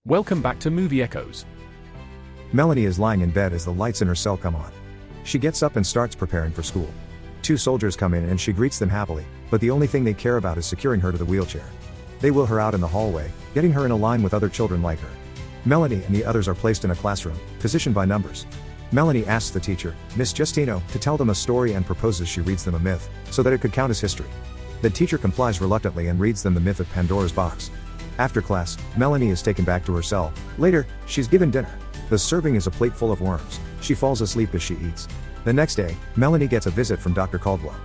Welcome back to Movie Echoes. Melanie is lying in bed as the lights in her cell come on. She gets up and starts preparing for school. Two soldiers come in and she greets them happily, but the only thing they care about is securing her to the wheelchair. They wheel her out in the hallway, getting her in a line with other children like her. Melanie and the others are placed in a classroom, positioned by numbers. Melanie asks the teacher, Miss Justino, to tell them a story and proposes she reads them a myth, so that it could count as history. The teacher complies reluctantly and reads them the myth of Pandora's box. After class, Melanie is taken back to her cell. Later, she's given dinner. The serving is a plate full of worms. She falls asleep as she eats. The next day, Melanie gets a visit from Dr. Caldwell.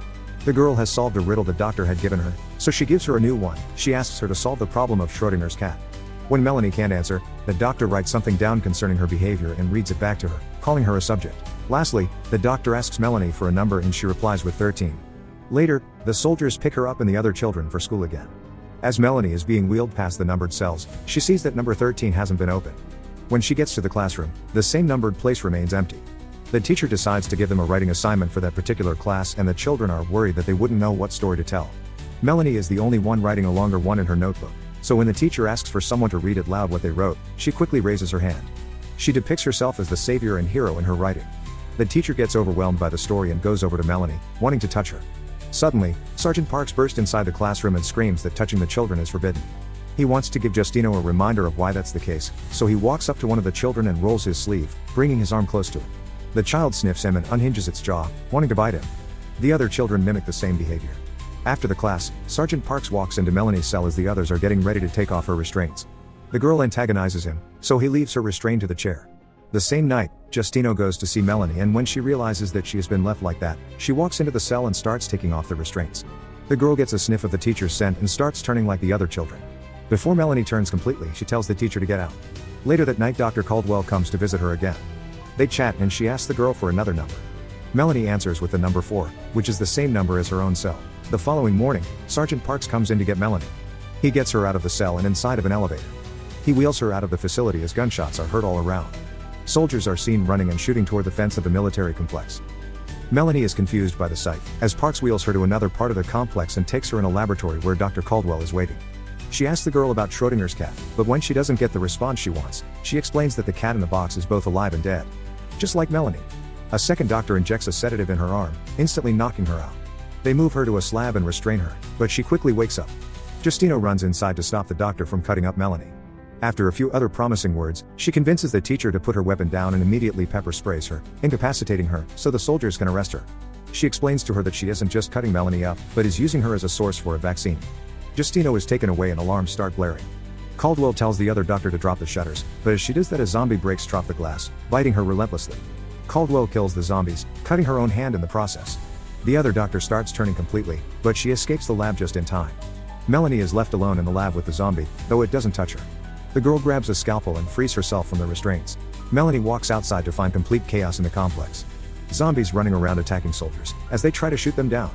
The girl has solved a riddle the doctor had given her, so she gives her a new one. She asks her to solve the problem of Schrodinger's cat. When Melanie can't answer, the doctor writes something down concerning her behavior and reads it back to her, calling her a subject. Lastly, the doctor asks Melanie for a number and she replies with 13. Later, the soldiers pick her up and the other children for school again. As Melanie is being wheeled past the numbered cells, she sees that number 13 hasn't been opened. When she gets to the classroom, the same numbered place remains empty. The teacher decides to give them a writing assignment for that particular class and the children are worried that they wouldn't know what story to tell. Melanie is the only one writing a longer one in her notebook, so when the teacher asks for someone to read it loud what they wrote, she quickly raises her hand. She depicts herself as the savior and hero in her writing. The teacher gets overwhelmed by the story and goes over to Melanie, wanting to touch her. Suddenly, Sergeant Parks bursts inside the classroom and screams that touching the children is forbidden. He wants to give Justino a reminder of why that's the case, so he walks up to one of the children and rolls his sleeve, bringing his arm close to it. The child sniffs him and unhinges its jaw, wanting to bite him. The other children mimic the same behavior. After the class, Sergeant Parks walks into Melanie's cell as the others are getting ready to take off her restraints. The girl antagonizes him, so he leaves her restrained to the chair. The same night, Justino goes to see Melanie and when she realizes that she has been left like that, she walks into the cell and starts taking off the restraints. The girl gets a sniff of the teacher's scent and starts turning like the other children. Before Melanie turns completely, she tells the teacher to get out. Later that night, Dr. Caldwell comes to visit her again. They chat and she asks the girl for another number. Melanie answers with the number 4, which is the same number as her own cell. The following morning, Sergeant Parks comes in to get Melanie. He gets her out of the cell and inside of an elevator. He wheels her out of the facility as gunshots are heard all around. Soldiers are seen running and shooting toward the fence of the military complex. Melanie is confused by the sight, as Parks wheels her to another part of the complex and takes her in a laboratory where Dr. Caldwell is waiting. She asks the girl about Schrodinger's cat, but when she doesn't get the response she wants, she explains that the cat in the box is both alive and dead. Just like Melanie. A second doctor injects a sedative in her arm, instantly knocking her out. They move her to a slab and restrain her, but she quickly wakes up. Justino runs inside to stop the doctor from cutting up Melanie. After a few other promising words, she convinces the teacher to put her weapon down and immediately pepper sprays her, incapacitating her, so the soldiers can arrest her. She explains to her that she isn't just cutting Melanie up, but is using her as a source for a vaccine. Justino is taken away and alarms start blaring. Caldwell tells the other doctor to drop the shutters, but as she does that a zombie breaks through the glass, biting her relentlessly. Caldwell kills the zombies, cutting her own hand in the process. The other doctor starts turning completely, but she escapes the lab just in time. Melanie is left alone in the lab with the zombie, though it doesn't touch her. The girl grabs a scalpel and frees herself from the restraints. Melanie walks outside to find complete chaos in the complex. Zombies running around attacking soldiers, as they try to shoot them down.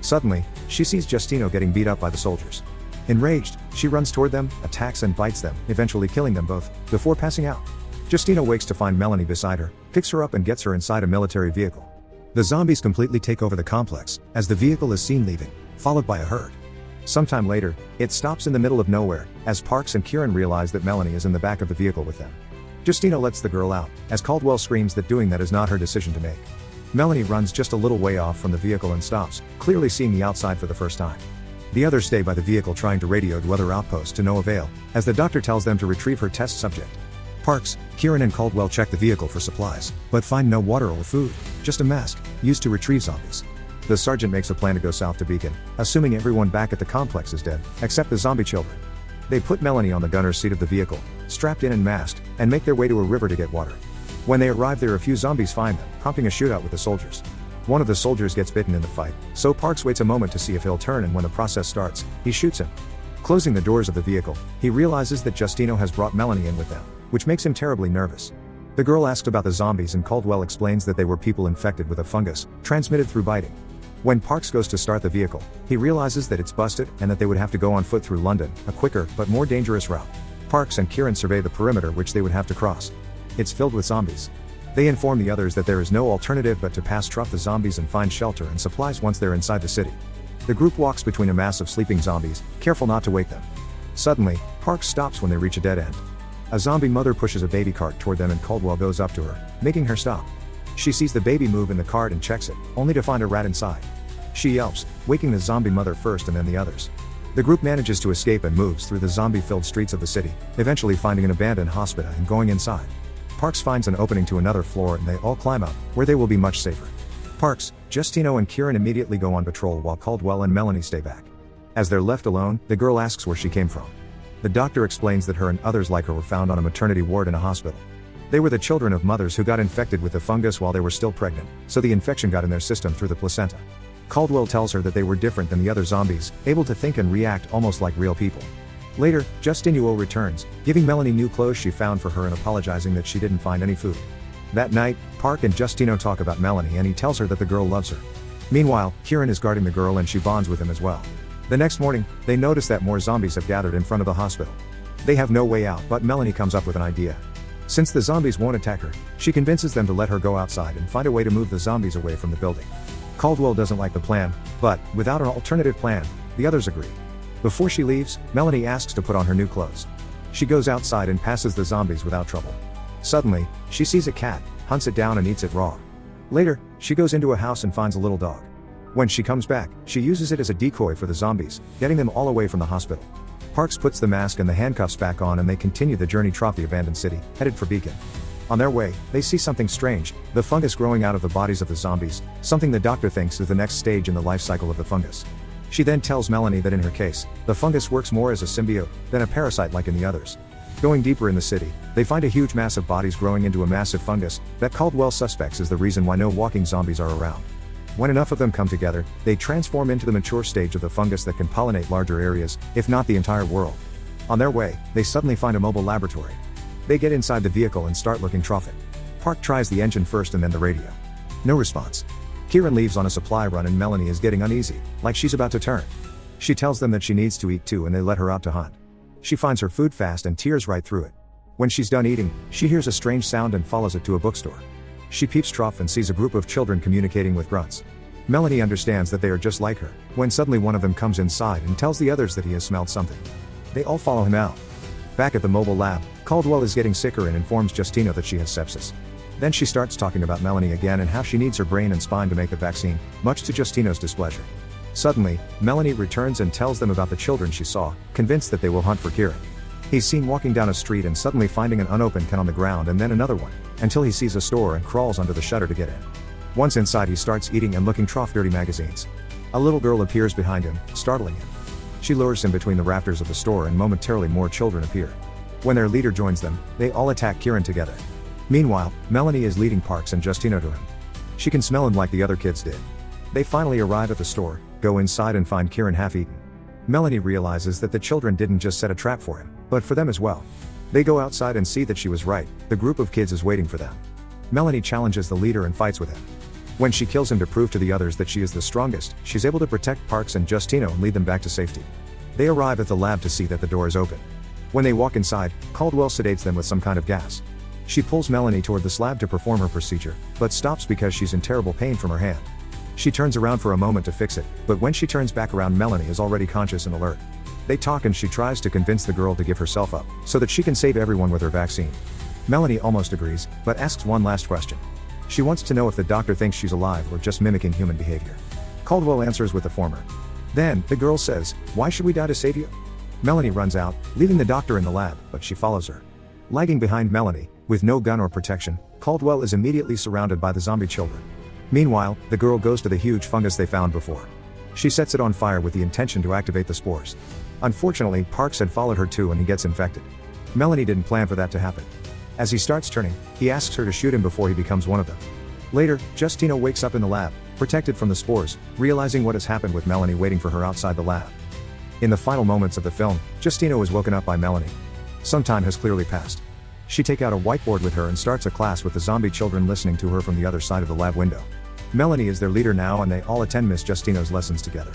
Suddenly, she sees Justino getting beat up by the soldiers. Enraged, she runs toward them, attacks and bites them, eventually killing them both, before passing out. Justino wakes to find Melanie beside her, picks her up and gets her inside a military vehicle. The zombies completely take over the complex, as the vehicle is seen leaving, followed by a herd. Sometime later, it stops in the middle of nowhere, as Parks and Kieran realize that Melanie is in the back of the vehicle with them. Justino lets the girl out, as Caldwell screams that doing that is not her decision to make. Melanie runs just a little way off from the vehicle and stops, clearly seeing the outside for the first time. The others stay by the vehicle trying to radio to other outposts to no avail, as the doctor tells them to retrieve her test subject. Parks, Kieran and Caldwell check the vehicle for supplies, but find no water or food, just a mask, used to retrieve zombies. The sergeant makes a plan to go south to Beacon, assuming everyone back at the complex is dead, except the zombie children. They put Melanie on the gunner's seat of the vehicle, strapped in and masked, and make their way to a river to get water. When they arrive there, a few zombies find them, prompting a shootout with the soldiers. One of the soldiers gets bitten in the fight, so Parks waits a moment to see if he'll turn, and when the process starts, he shoots him. Closing the doors of the vehicle, he realizes that Justino has brought Melanie in with them, which makes him terribly nervous. The girl asks about the zombies and Caldwell explains that they were people infected with a fungus, transmitted through biting. When Parks goes to start the vehicle, he realizes that it's busted and that they would have to go on foot through London, a quicker but more dangerous route. Parks and Kieran survey the perimeter which they would have to cross. It's filled with zombies. They inform the others that there is no alternative but to pass through the zombies and find shelter and supplies once they're inside the city. The group walks between a mass of sleeping zombies, careful not to wake them. Suddenly, Parks stops when they reach a dead end. A zombie mother pushes a baby cart toward them and Caldwell goes up to her, making her stop. She sees the baby move in the cart and checks it, only to find a rat inside. She yelps, waking the zombie mother first and then the others. The group manages to escape and moves through the zombie-filled streets of the city, eventually finding an abandoned hospital and going inside. Parks finds an opening to another floor and they all climb up, where they will be much safer. Parks, Justino and Kieran immediately go on patrol while Caldwell and Melanie stay back. As they're left alone, the girl asks where she came from. The doctor explains that her and others like her were found on a maternity ward in a hospital. They were the children of mothers who got infected with the fungus while they were still pregnant, so the infection got in their system through the placenta. Caldwell tells her that they were different than the other zombies, able to think and react almost like real people. Later, Justino returns, giving Melanie new clothes she found for her and apologizing that she didn't find any food. That night, Park and Justino talk about Melanie and he tells her that the girl loves her. Meanwhile, Kieran is guarding the girl and she bonds with him as well. The next morning, they notice that more zombies have gathered in front of the hospital. They have no way out, but Melanie comes up with an idea. Since the zombies won't attack her, she convinces them to let her go outside and find a way to move the zombies away from the building. Caldwell doesn't like the plan, but, without an alternative plan, the others agree. Before she leaves, Melanie asks to put on her new clothes. She goes outside and passes the zombies without trouble. Suddenly, she sees a cat, hunts it down and eats it raw. Later, she goes into a house and finds a little dog. When she comes back, she uses it as a decoy for the zombies, getting them all away from the hospital. Parks puts the mask and the handcuffs back on and they continue the journey through the abandoned city, headed for Beacon. On their way, they see something strange, the fungus growing out of the bodies of the zombies, something the doctor thinks is the next stage in the life cycle of the fungus. She then tells Melanie that in her case, the fungus works more as a symbiote than a parasite like in the others. Going deeper in the city, they find a huge mass of bodies growing into a massive fungus that Caldwell suspects is the reason why no walking zombies are around. When enough of them come together, they transform into the mature stage of the fungus that can pollinate larger areas, if not the entire world. On their way, they suddenly find a mobile laboratory. They get inside the vehicle and start looking through it. Park tries the engine first and then the radio. No response. Kieran leaves on a supply run and Melanie is getting uneasy, like she's about to turn. She tells them that she needs to eat too and they let her out to hunt. She finds her food fast and tears right through it. When she's done eating, she hears a strange sound and follows it to a bookstore. She peeps through and sees a group of children communicating with grunts. Melanie understands that they are just like her, when suddenly one of them comes inside and tells the others that he has smelled something. They all follow him out. Back at the mobile lab, Caldwell is getting sicker and informs Justino that she has sepsis. Then she starts talking about Melanie again and how she needs her brain and spine to make the vaccine, much to Justino's displeasure. Suddenly, Melanie returns and tells them about the children she saw, convinced that they will hunt for Kieran. He's seen walking down a street and suddenly finding an unopened can on the ground and then another one, until he sees a store and crawls under the shutter to get in. Once inside he starts eating and looking through dirty magazines. A little girl appears behind him, startling him. She lures him between the rafters of the store and momentarily more children appear. When their leader joins them, they all attack Kieran together. Meanwhile, Melanie is leading Parks and Justino to him. She can smell him like the other kids did. They finally arrive at the store, go inside and find Kieran half-eaten. Melanie realizes that the children didn't just set a trap for him, but for them as well. They go outside and see that she was right, the group of kids is waiting for them. Melanie challenges the leader and fights with him. When she kills him to prove to the others that she is the strongest, she's able to protect Parks and Justino and lead them back to safety. They arrive at the lab to see that the door is open. When they walk inside, Caldwell sedates them with some kind of gas. She pulls Melanie toward the slab to perform her procedure, but stops because she's in terrible pain from her hand. She turns around for a moment to fix it, but when she turns back around, Melanie is already conscious and alert. They talk and she tries to convince the girl to give herself up, so that she can save everyone with her vaccine. Melanie almost agrees, but asks one last question. She wants to know if the doctor thinks she's alive or just mimicking human behavior. Caldwell answers with the former. Then, the girl says, "Why should we die to save you?" Melanie runs out, leaving the doctor in the lab, but she follows her. Lagging behind Melanie, with no gun or protection, Caldwell is immediately surrounded by the zombie children. Meanwhile, the girl goes to the huge fungus they found before. She sets it on fire with the intention to activate the spores. Unfortunately, Parks had followed her too and he gets infected. Melanie didn't plan for that to happen. As he starts turning, he asks her to shoot him before he becomes one of them. Later, Justino wakes up in the lab, protected from the spores, realizing what has happened with Melanie waiting for her outside the lab. In the final moments of the film, Justino is woken up by Melanie. Some time has clearly passed. She takes out a whiteboard with her and starts a class with the zombie children listening to her from the other side of the lab window. Melanie is their leader now and they all attend Miss Justino's lessons together.